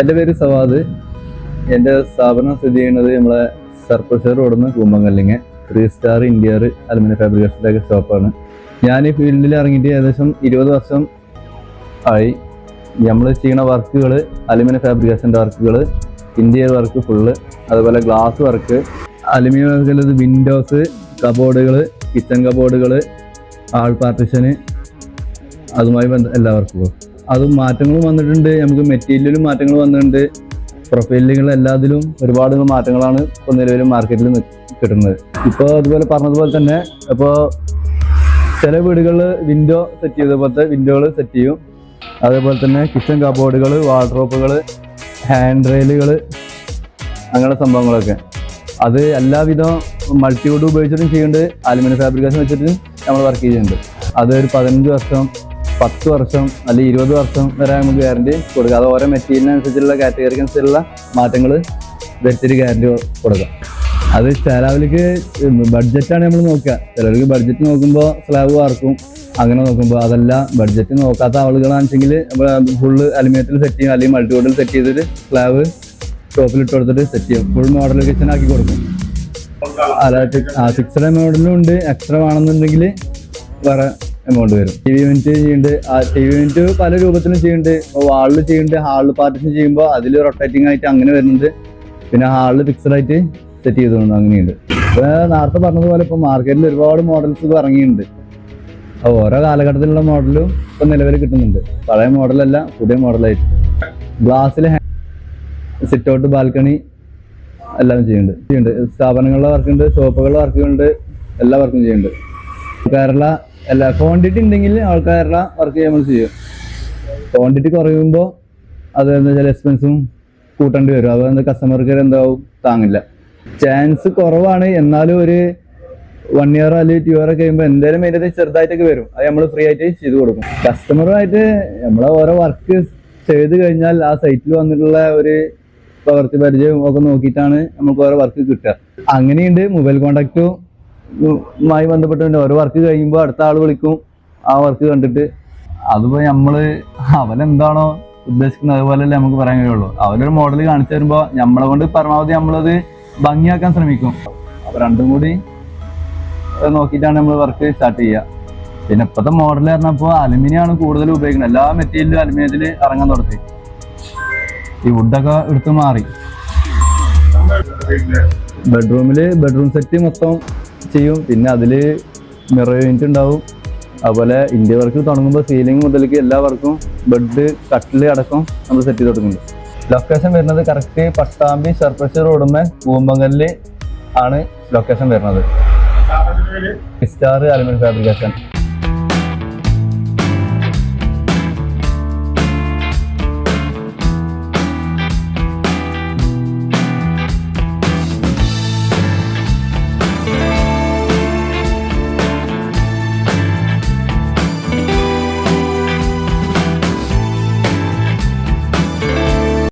എൻ്റെ പേര് സവാദ്. എൻ്റെ സ്ഥാപനം സ്ഥിതി ചെയ്യുന്നത് നമ്മളെ സർപ്പശ്ശേർ റോഡിന്ന് കൂമ്പങ്കല്ലിങ്ങ 3 സ്റ്റാർ ഇന്ത്യർ അലുമിനിയം ഫാബ്രിക്കേഷൻ്റെ ഷോപ്പാണ്. ഞാൻ ഈ ഫീൽഡിൽ ഇറങ്ങിയിട്ട് ഏകദേശം 20 വർഷം ആയി. നമ്മൾ ചെയ്യുന്ന വർക്കുകൾ അലുമിനിയം ഫാബ്രിക്കേഷൻ്റെ വർക്കുകൾ, ഇന്ത്യർ വർക്ക് ഫുള്ള്, അതുപോലെ ഗ്ലാസ് വർക്ക്, അലുമിനിയം വർക്കുള്ളത് വിൻഡോസ്, കബോർഡുകൾ, കിച്ചൺ കബോർഡുകൾ, ആൾ പാർട്ടിഷന്, അതുമായി എല്ലാ വർക്കുകളും. അതും മാറ്റങ്ങളും വന്നിട്ടുണ്ട്. നമുക്ക് മെറ്റീരിയലും മാറ്റങ്ങൾ വന്നിട്ടുണ്ട്. പ്രൊഫൈലുകൾ എല്ലാത്തിലും ഒരുപാട് മാറ്റങ്ങളാണ് ഇപ്പോൾ നിലവിൽ മാർക്കറ്റിൽ കിട്ടുന്നത്. ഇപ്പോൾ അതുപോലെ പറഞ്ഞതുപോലെ തന്നെ ഇപ്പോൾ ചില വീടുകളിൽ വിൻഡോ സെറ്റ് ചെയ്ത പോലത്തെ വിൻഡോകൾ സെറ്റ് ചെയ്യും. അതേപോലെ തന്നെ കിച്ചൺ കബോർഡുകൾ, വാർഡ്രോപ്പുകൾ, ഹാൻഡ് റെയിലുകൾ, അങ്ങനെ സംഭവങ്ങളൊക്കെ അത് എല്ലാവിധം മൾട്ടിവുഡ് ഉപയോഗിച്ചിട്ടും ചെയ്യുന്നുണ്ട്. അലുമിനിയം ഫാബ്രിക്കേഷൻ വെച്ചിട്ട് നമ്മൾ വർക്ക് ചെയ്യുന്നുണ്ട്. അതൊരു 15 വർഷം, 10 വർഷം അല്ലെങ്കിൽ 20 വർഷം വരെ നമുക്ക് ഗ്യാരണ്ടി കൊടുക്കാം. അത് ഓരോ മെറ്റീരിയലിനനുസരിച്ചുള്ള കാറ്റഗറിക്ക് അനുസരിച്ചുള്ള മാറ്റങ്ങൾ വരുത്തിയിട്ട് ഗ്യാരണ്ടി കൊടുക്കാം. അത് ചിലവർക്ക് ബഡ്ജറ്റാണ് നമ്മൾ നോക്കുക. ചിലർക്ക് ബഡ്ജറ്റ് നോക്കുമ്പോൾ സ്ലാബ് വാർക്കും, അങ്ങനെ നോക്കുമ്പോൾ അതല്ല ബഡ്ജറ്റ് നോക്കാത്ത ആളുകളാണെന്നുവെച്ചെങ്കിൽ ഫുള്ള് അലുമിനിയത്തിൽ സെറ്റ് ചെയ്യും, അല്ലെങ്കിൽ മൾട്ടിവുഡിൽ സെറ്റ് ചെയ്തിട്ട് സ്ലാബ് ടോപ്പിലിട്ട് കൊടുത്തിട്ട് സെറ്റ് ചെയ്യും. ഫുൾ മോഡൽ കിച്ചൺ ആക്കി കൊടുക്കും. അല്ല, ഫിക്സഡ് എമൗണ്ടിലും ഉണ്ട്. എക്സ്ട്രാ വേണമെന്നുണ്ടെങ്കിൽ വേറെ എമൗണ്ട് വരും. ടി വി യൂണിറ്റ് ചെയ്യുന്നുണ്ട്. ആ ടി വി യൂണിറ്റ് പല രൂപത്തിലും ചെയ്യുന്നുണ്ട്. ഇപ്പോൾ വാളിൽ ചെയ്യുന്നുണ്ട്. ഹാളിൽ പാർട്ടിഷൻ ചെയ്യുമ്പോൾ അതിൽ റൊട്ടേറ്റിംഗ് ആയിട്ട് അങ്ങനെ വരുന്നുണ്ട്. പിന്നെ ഹാളിൽ ഫിക്സഡ് ആയിട്ട് സെറ്റ് ചെയ്തുകൊണ്ട് അങ്ങനെയുണ്ട്. ഇപ്പോൾ നേരത്തെ പറഞ്ഞതുപോലെ ഇപ്പോൾ മാർക്കറ്റിൽ ഒരുപാട് മോഡൽസ് ഇപ്പോൾ ഇറങ്ങിയിട്ടുണ്ട്. അപ്പോൾ ഓരോ കാലഘട്ടത്തിലുള്ള മോഡലും ഇപ്പോൾ നിലവിൽ കിട്ടുന്നുണ്ട്. പഴയ മോഡലല്ല, പുതിയ മോഡലായിട്ട്. ഗ്ലാസ്സിൽ സിറ്റ് ഔട്ട്, ബാൽക്കണി എല്ലാം ചെയ്യുന്നുണ്ട്. സ്ഥാപനങ്ങളിലെ വർക്കുണ്ട്, ഷോപ്പുകളിലെ വർക്കുകളുണ്ട്, എല്ലാ വർക്കും ചെയ്യുന്നുണ്ട്. കേരള എല്ലാ ക്വാണ്ടിറ്റി ഉണ്ടെങ്കിൽ ആൾക്കാരുടെ വർക്ക് നമ്മൾ ചെയ്യും. ക്വാണ്ടിറ്റി കുറയുമ്പോൾ അത് എന്താ വെച്ചാൽ എക്സ്പെൻസും കൂട്ടേണ്ടി വരും. അതുകൊണ്ട് കസ്റ്റമർക്ക് എന്താവും താങ്ങില്ല. ചാൻസ് കുറവാണ്. എന്നാലും ഒരു 1 ഇയർ അല്ലെങ്കിൽ 2 ഇയർ കഴിയുമ്പോൾ എന്തായാലും അതിൻ്റെ ചെറുതായിട്ടൊക്കെ വരും. അത് നമ്മൾ ഫ്രീ ആയിട്ട് ചെയ്ത് കൊടുക്കും. കസ്റ്റമറുമായിട്ട് നമ്മൾ ഓരോ വർക്ക് ചെയ്ത് കഴിഞ്ഞാൽ ആ സൈറ്റിൽ വന്നിട്ടുള്ള ഒരു പ്രവൃത്തി പരിചയം ഒക്കെ നോക്കിയിട്ടാണ് നമുക്ക് ഓരോ വർക്ക് കിട്ടുക. അങ്ങനെയുണ്ട്. മൊബൈൽ കോൺടാക്റ്റും മായി ബന്ധപ്പെട്ടുണ്ട്. ഓരോ വർക്ക് കഴിയുമ്പോൾ അടുത്ത ആൾ വിളിക്കും, ആ വർക്ക് കണ്ടിട്ട്. അതിപ്പോൾ നമ്മൾ അവനെന്താണോ ഉദ്ദേശിക്കുന്നത് അതുപോലെയല്ലേ നമുക്ക് പറയാൻ കഴിയുള്ളൂ. അവരൊരു മോഡൽ കാണിച്ചു തരുമ്പോൾ നമ്മളെ കൊണ്ട് പരമാവധി നമ്മളത് ഭംഗിയാക്കാൻ ശ്രമിക്കും. അപ്പോൾ രണ്ടും കൂടി നോക്കിയിട്ടാണ് നമ്മൾ വർക്ക് സ്റ്റാർട്ട് ചെയ്യുക. പിന്നെ ഇപ്പോഴത്തെ മോഡൽ പറഞ്ഞപ്പോൾ അലുമിനിയാണ് കൂടുതൽ ഉപയോഗിക്കുന്നത്. എല്ലാ മെറ്റീരിയലും അലുമിനിയത്തിൽ ഇറങ്ങാൻ തുടങ്ങി. ഈ വുഡൊക്കെ എടുത്ത് മാറി. ബെഡ്റൂം സെറ്റ് മൊത്തം ചെയ്യും. പിന്നെ അതിൽ മിറർ യൂണിറ്റ് ഉണ്ടാവും. അതുപോലെ ഇന്ത്യ വർക്ക് തുടങ്ങുമ്പോൾ സീലിംഗ് മുതലേക്ക് എല്ലാ വർക്കും ബെഡ്, കട്ടിൽ അടക്കം നമ്മൾ സെറ്റ് ചെയ്ത് കൊടുക്കുന്നുണ്ട്. ലൊക്കേഷൻ വരുന്നത് കറക്റ്റ് പട്ടാമ്പി സർപ്പശ്ശേർ റോഡുമ്മേ കൂമ്പങ്കല്ല് ആണ് ലൊക്കേഷൻ വരുന്നത്. Star aluminium fabrication.